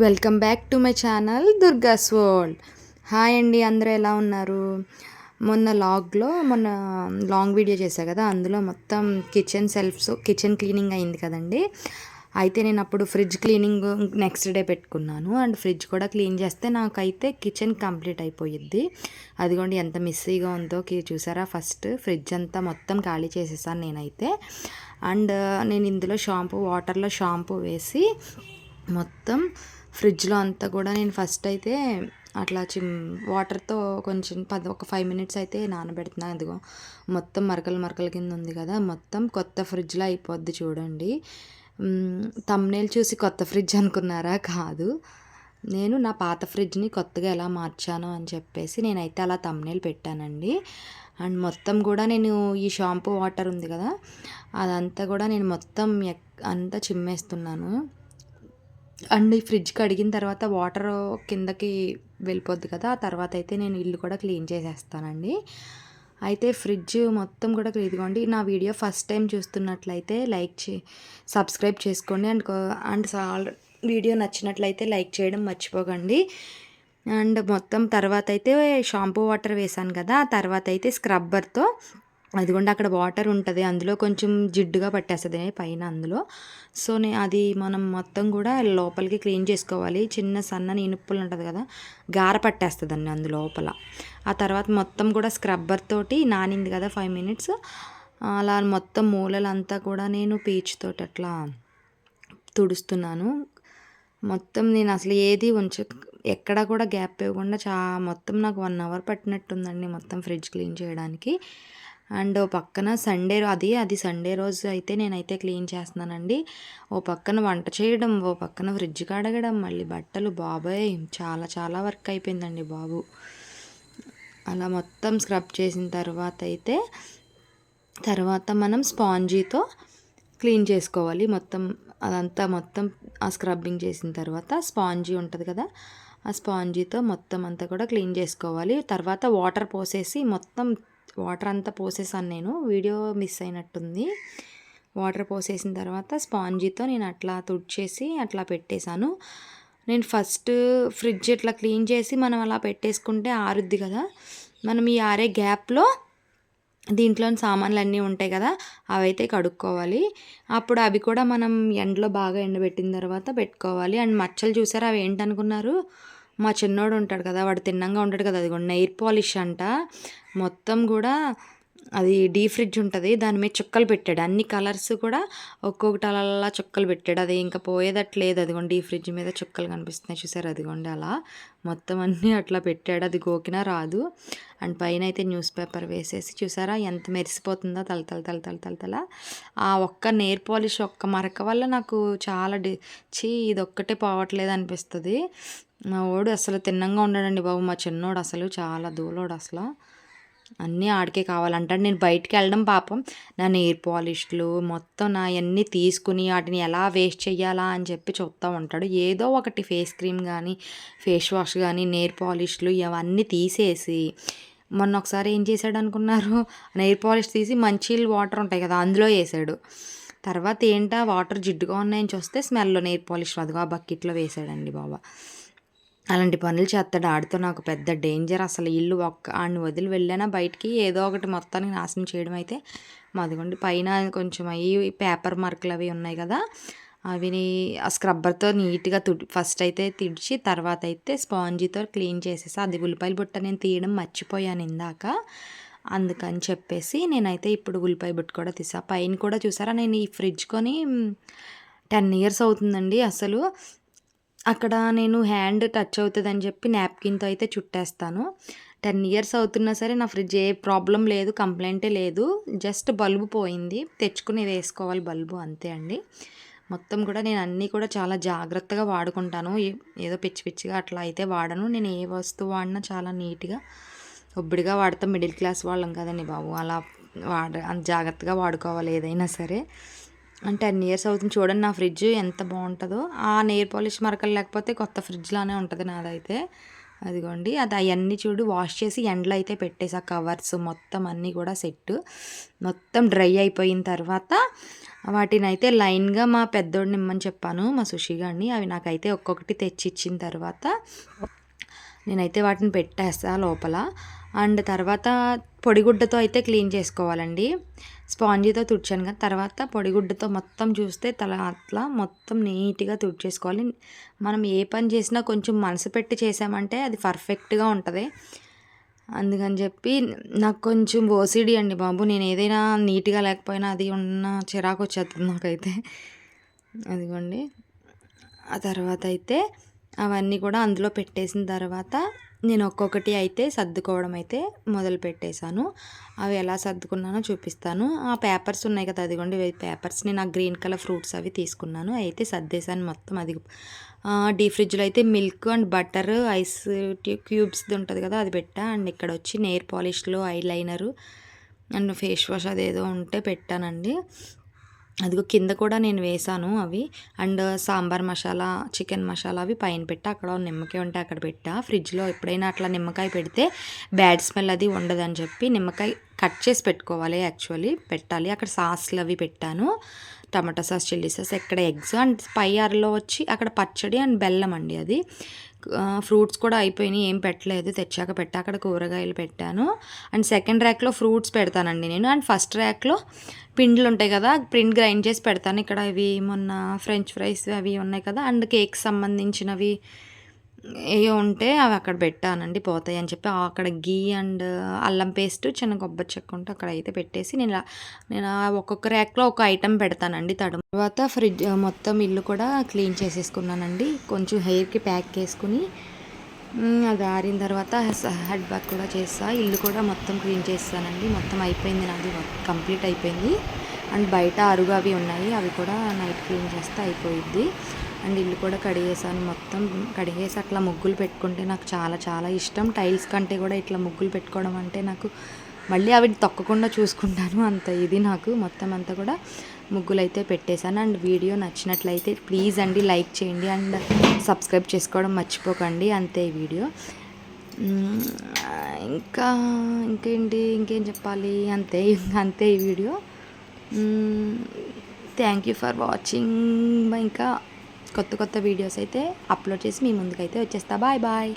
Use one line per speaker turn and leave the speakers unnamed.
Welcome back to my channel దుర్గాస్ world. Hi అండి, అందరూ ఎలా ఉన్నారు? మొన్న లాంగ్ వీడియో చేశా కదా, అందులో మొత్తం కిచెన్ క్లీనింగ్ అయింది కదండి. అయితే నేను అప్పుడు ఫ్రిడ్జ్ క్లీనింగ్ నెక్స్ట్ డే పెట్టుకున్నాను. అండ్ ఫ్రిడ్జ్ కూడా క్లీన్ చేస్తే నాకైతే కిచెన్ కంప్లీట్ అయిపోయిద్ది. అదిగోండి ఎంత మిస్సీగా ఉందో చూసారా. ఫస్ట్ ఫ్రిడ్జ్ అంతా మొత్తం ఖాళీ చేసేసాను నేనైతే. అండ్ నేను ఇందులో వాటర్లో షాంపూ వేసి మొత్తం ఫ్రిడ్జ్లో అంతా కూడా నేను ఫస్ట్ అయితే అట్లా వాటర్తో కొంచెం ఒక 5 మినిట్స్ అయితే నానబెడుతున్నాను. అదిగో మొత్తం మరకల కింద ఉంది కదా, మొత్తం కొత్త ఫ్రిడ్జ్లో అయిపోద్ది చూడండి. థంబ్నెయిల్ చూసి కొత్త ఫ్రిడ్జ్ అనుకున్నారా? కాదు, నేను నా పాత ఫ్రిడ్జ్ని కొత్తగా ఎలా మార్చాను అని చెప్పేసి నేనైతే అలా థంబ్నెయిల్ పెట్టానండి. అండ్ మొత్తం కూడా నేను ఈ షాంపూ వాటర్ ఉంది కదా, అదంతా కూడా నేను మొత్తం అంతా చిమ్మేస్తున్నాను. అండ్ ఈ ఫ్రిడ్జ్ కడిగిన తర్వాత వాటర్ కిందకి వెళ్ళిపోద్ది కదా, ఆ తర్వాత అయితే నేను ఇల్లు కూడా క్లీన్ చేసేస్తానండి. అయితే ఫ్రిడ్జ్ మొత్తం కూడా ఇదిగోండి. నా వీడియో ఫస్ట్ టైం చూస్తున్నట్లయితే సబ్స్క్రైబ్ చేసుకోండి. అండ్ వీడియో నచ్చినట్లయితే లైక్ చేయడం మర్చిపోకండి. అండ్ మొత్తం తర్వాత అయితే షాంపూ వాటర్ వేసాను కదా, ఆ తర్వాత అయితే స్క్రబ్బర్తో అదిగోండి అక్కడ వాటర్ ఉంటుంది, అందులో కొంచెం జిడ్డుగా పట్టేస్తుంది పైన అందులో. సో అది మనం మొత్తం కూడా లోపలికి క్లీన్ చేసుకోవాలి. చిన్న సన్న ఇనుప్పులు ఉంటుంది కదా, గార పట్టేస్తుందండి అందులోపల. ఆ తర్వాత మొత్తం కూడా స్క్రబ్బర్ తోటి నానింది కదా 5 మినిట్స్, అలా మొత్తం మూలలంతా కూడా నేను పీచుతోటి అట్లా తుడుస్తున్నాను. మొత్తం నేను అసలు ఏది ఎక్కడ కూడా గ్యాప్ ఇవ్వకుండా మొత్తం నాకు 1 అవర్ పట్టినట్టుందండి మొత్తం ఫ్రిడ్జ్ క్లీన్ చేయడానికి. అండ్ ఓ పక్కన అది సండే రోజు అయితే నేనైతే క్లీన్ చేస్తున్నానండి. ఓ పక్కన వంట చేయడం, ఓ పక్కన ఫ్రిడ్జ్ కడగడం, మళ్ళీ బట్టలు, బాబాయ్ చాలా చాలా వర్క్ అయిపోయిందండి బాబు. అలా మొత్తం స్క్రబ్ చేసిన తర్వాత మనం స్పాంజీతో క్లీన్ చేసుకోవాలి మొత్తం అదంతా. మొత్తం ఆ స్క్రబ్బింగ్ చేసిన తర్వాత స్పాంజీ ఉంటుంది కదా, ఆ స్పాంజీతో మొత్తం అంతా కూడా క్లీన్ చేసుకోవాలి. తర్వాత వాటర్ పోసేసి మొత్తం వాటర్ అంతా పోసేసాను నేను, వీడియో మిస్ అయినట్టుంది. వాటర్ పోసేసిన తర్వాత స్పాంజీతో నేను అట్లా తుడిచేసి అట్లా పెట్టేశాను. నేను ఫస్ట్ ఫ్రిడ్జ్ ఇట్లా క్లీన్ చేసి మనం అలా పెట్టేసుకుంటే ఆరుద్ది కదా, మనం ఈ ఆరే గ్యాప్లో దీంట్లోని సామాన్లు అన్నీ ఉంటాయి కదా, అవైతే కడుక్కోవాలి. అప్పుడు అవి కూడా మనం ఎండలో బాగా ఎండబెట్టిన తర్వాత పెట్టుకోవాలి. అండ్ మచ్చలు చూసారా, అవి ఏంటనుకున్నారు? మా చిన్నోడు ఉంటాడు కదా, వాడు తిన్నంగా ఉంటాడు కదా, అది కూడా నెయిల్ పాలిష్ అంట. మొత్తం కూడా అది డీ ఫ్రిడ్జ్ ఉంటుంది, దాని మీద చుక్కలు పెట్టాడు. అన్ని కలర్స్ కూడా ఒక్కొక్కటి అలా చుక్కలు పెట్టాడు. అది ఇంకా పోయేదట్లేదు. అదిగోండి డీ ఫ్రిడ్జ్ మీద చుక్కలు కనిపిస్తున్నాయి చూసారు, అదిగోండి అలా మొత్తం అన్నీ అట్లా పెట్టాడు. అది గోకినా రాదు. అండ్ పైన అయితే న్యూస్ పేపర్ వేసేసి చూసారా ఎంత మెరిసిపోతుందో తల. ఆ ఒక్క నెయిల్ పాలిష్ ఒక్క మరక వల్ల నాకు చాలా ఇది ఒక్కటే పోవట్లేదు అనిపిస్తుంది. మా వాడు అసలు తిన్నంగా ఉన్నాడండి బాబు, మా చిన్నోడు అసలు చాలా దూలోడు అసలు. అన్నీ ఆడికే కావాలంటాడు. నేను బయటికి వెళ్ళడం పాపం నా నెయిల్ పాలిష్లు మొత్తం నా అన్నీ తీసుకుని వాటిని ఎలా వేస్ట్ చెయ్యాలా అని చెప్పి చూస్తూ ఉంటాడు. ఏదో ఒకటి ఫేస్ క్రీమ్ కానీ ఫేస్ వాష్ కానీ నెయిల్ పాలిష్లు ఇవన్నీ తీసేసి మొన్న ఒకసారి ఏం చేశాడు అనుకున్నారు? నెయిల్ పాలిష్ తీసి మంచినీళ్ళు వాటర్ ఉంటాయి కదా, అందులో వేసాడు. తర్వాత ఏంటా వాటర్ జిడ్డుగా ఉన్నాయని చూస్తే స్మెల్లో నెయిల్ పాలిష్ అదిగో ఆ బకెట్లో వేసాడండి బాబా. అలాంటి పనులు చేస్తాడు. ఆడితో నాకు పెద్ద డేంజర్ అసలు. ఇల్లు ఆడిని వదిలి వెళ్ళానా బయటికి ఏదో ఒకటి మొత్తానికి నాశనం చేయడం అయితే మాదిగోండి. పైన కొంచెం పేపర్ మార్కులు అవి ఉన్నాయి కదా, అవిని ఆ స్క్రబ్బర్తో నీట్గా ఫస్ట్ అయితే తుడిచి తర్వాత అయితే స్పాంజీతో క్లీన్ చేసేసి, అది ఉల్లిపాయల బుట్ట నేను తీయడం మర్చిపోయాను ఇందాక, అందుకని చెప్పేసి నేనైతే ఇప్పుడు ఉల్లిపాయ బుట్ట కూడా తీసా. పైన కూడా చూసారా, నేను ఈ ఫ్రిడ్జ్ కొని 10 ఇయర్స్ అవుతుందండి. అసలు అక్కడ నేను హ్యాండ్ టచ్ అవుతుందని చెప్పి నాప్కిన్తో అయితే చుట్టేస్తాను. 10 ఇయర్స్ అవుతున్నా సరే నా ఫ్రిడ్జ్ ఏ ప్రాబ్లం లేదు, కంప్లైంటే లేదు. జస్ట్ బల్బు పోయింది, తెచ్చుకుని వేసుకోవాలి బల్బు, అంతే అండి. మొత్తం కూడా నేను అన్నీ కూడా చాలా జాగ్రత్తగా వాడుకుంటాను. ఏదో పిచ్చిగా అట్లా అయితే వాడను. నేను ఏ వస్తువు వాడినా చాలా నీట్గా ఒబ్బడిగా వాడతాం. మిడిల్ క్లాస్ వాళ్ళం కదండి బాబు, అలా అంత జాగ్రత్తగా వాడుకోవాలి ఏదైనా సరే. అండ్ 10 ఇయర్స్ అవుతుంది చూడండి నా ఫ్రిడ్జ్ ఎంత బాగుంటుందో. ఆ నెయిల్ పాలిష్ మరకలు లేకపోతే కొత్త ఫ్రిడ్జ్ లానే ఉంటుంది నాదైతే. అదిగోండి అది అవన్నీ చూడు వాష్ చేసి ఎండలో అయితే పెట్టేసా కవర్స్ మొత్తం అన్నీ కూడా సెట్ మొత్తం డ్రై అయిపోయిన తర్వాత వాటిని అయితే లైన్గా మా పెద్దోడిని ఇమ్మని చెప్పాను మా సుషి గారిని. అవి నాకైతే ఒక్కొక్కటి తెచ్చి ఇచ్చిన తర్వాత నేనైతే వాటిని పెట్టేస్తా లోపల. అండ్ తర్వాత పొడిగుడ్డతో అయితే క్లీన్ చేసుకోవాలండి. స్పాంజీతో తుడిచాను కదా, తర్వాత పొడిగుడ్డతో మొత్తం చూస్తే తల అట్లా మొత్తం నీట్గా తుడిచేసుకోవాలి. మనం ఏ పని చేసినా కొంచెం మనసు పెట్టి చేసామంటే అది పర్ఫెక్ట్గా ఉంటుంది. అందుకని చెప్పి నాకు కొంచెం ఓసిడి అండి బాబు. నేను ఏదైనా నీట్గా లేకపోయినా అది ఉన్న చిరాకు వచ్చేస్తుంది నాకైతే. అదిగోండి ఆ తర్వాత అయితే అవన్నీ కూడా అందులో పెట్టేసిన తర్వాత నేను ఒక్కొక్కటి అయితే సర్దుకోవడం అయితే మొదలు పెట్టేశాను. అవి ఎలా సర్దుకున్నానో చూపిస్తాను. ఆ పేపర్స్ ఉన్నాయి కదా, అదిగోండి పేపర్స్ని నాకు గ్రీన్ కలర్ ఫ్రూట్స్ అవి తీసుకున్నాను. అయితే సర్దేశాను మొత్తం. అది డీ ఫ్రిడ్జ్లో అయితే మిల్క్ అండ్ బటర్ ఐస్ క్యూబ్స్ది ఉంటుంది కదా అది పెట్టా. అండ్ ఇక్కడ వచ్చి నెయిల్ పాలిష్లో ఐలైనరు అండ్ ఫేస్ వాష్ అదేదో ఉంటే పెట్టానండి. అదిగో కింద కూడా నేను వేసాను అవి. అండ్ సాంబార్ మసాలా చికెన్ మసాలా అవి పైన పెట్టా. అక్కడ నిమ్మకాయ ఉంటే అక్కడ పెట్టా. ఫ్రిడ్జ్లో ఎప్పుడైనా అట్లా నిమ్మకాయ పెడితే బ్యాడ్ స్మెల్ అది ఉండదని చెప్పి నిమ్మకాయ కట్ చేసి పెట్టుకోవాలి, యాక్చువల్లీ పెట్టాలి. అక్కడ సాస్లు అవి పెట్టాను, టమాటా సాస్ చిల్లీ సాస్, ఇక్కడ ఎగ్స్ అండ్ పై అరలో వచ్చి అక్కడ పచ్చడి అండ్ బెల్లం అండి. అది ఫ్రూట్స్ కూడా అయిపోయినాయి, ఏం పెట్టలేదు, తెచ్చాక పెట్టా. అక్కడ కూరగాయలు పెట్టాను. అండ్ సెకండ్ ర్యాక్లో ఫ్రూట్స్ పెడతానండి నేను. అండ్ ఫస్ట్ ర్యాక్లో పిండిలు ఉంటాయి కదా, పిండి గ్రైండ్ చేసి పెడతాను. ఇక్కడ ఇవి మొన్న ఫ్రెంచ్ ఫ్రైస్ అవి ఉన్నాయి కదా, అండ్ కేక్ సంబంధించినవి ఏవో ఉంటే అవి అక్కడ పెట్టానండి, పోతాయి అని చెప్పి. అక్కడ గీ అండ్ అల్లం పేస్ట్ చిన్న కొబ్బరి చెక్క ఉంటే అక్కడ అయితే పెట్టేసి నేను ఒక్కొక్క ర్యాక్లో ఒక ఐటెం పెడతానండి. తర్వాత ఫ్రిడ్జ్ మొత్తం ఇల్లు కూడా క్లీన్ చేసేసుకున్నానండి. కొంచెం హెయిర్కి ప్యాక్ చేసుకుని అది ఆరిన తర్వాత హెడ్ బాత్ కూడా చేస్తా. ఇల్లు కూడా మొత్తం క్లీన్ చేస్తానండి. మొత్తం అయిపోయింది, నాది కంప్లీట్ అయిపోయింది. అండ్ బయట అరుగు అవి ఉన్నాయి, అవి కూడా నైట్ క్లీన్ చేస్తే అయిపోయిద్ది. అండ్ ఇల్లు కూడా కడిగేసాను, మొత్తం కడిగేసి అట్లా ముగ్గులు పెట్టుకుంటే నాకు చాలా చాలా ఇష్టం. టైల్స్ కంటే కూడా ఇట్లా ముగ్గులు పెట్టుకోవడం అంటే నాకు, మళ్ళీ అవి తొక్కకుండా చూసుకుంటాను, అంత ఇది నాకు. మొత్తం అంతా కూడా ముగ్గులు అయితే పెట్టేశాను. అండ్ వీడియో నచ్చినట్లయితే ప్లీజ్ అండి లైక్ చేయండి అండ్ సబ్స్క్రైబ్ చేసుకోవడం మర్చిపోకండి. అంతే ఈ వీడియో. ఇంకేం చెప్పాలి, అంతే ఈ వీడియో. Thank you for watching. ఇంకా కొత్త వీడియోస్ అయితే అప్లోడ్ చేసి మీ ముందుకైతే వచ్చేస్తా. Bye bye.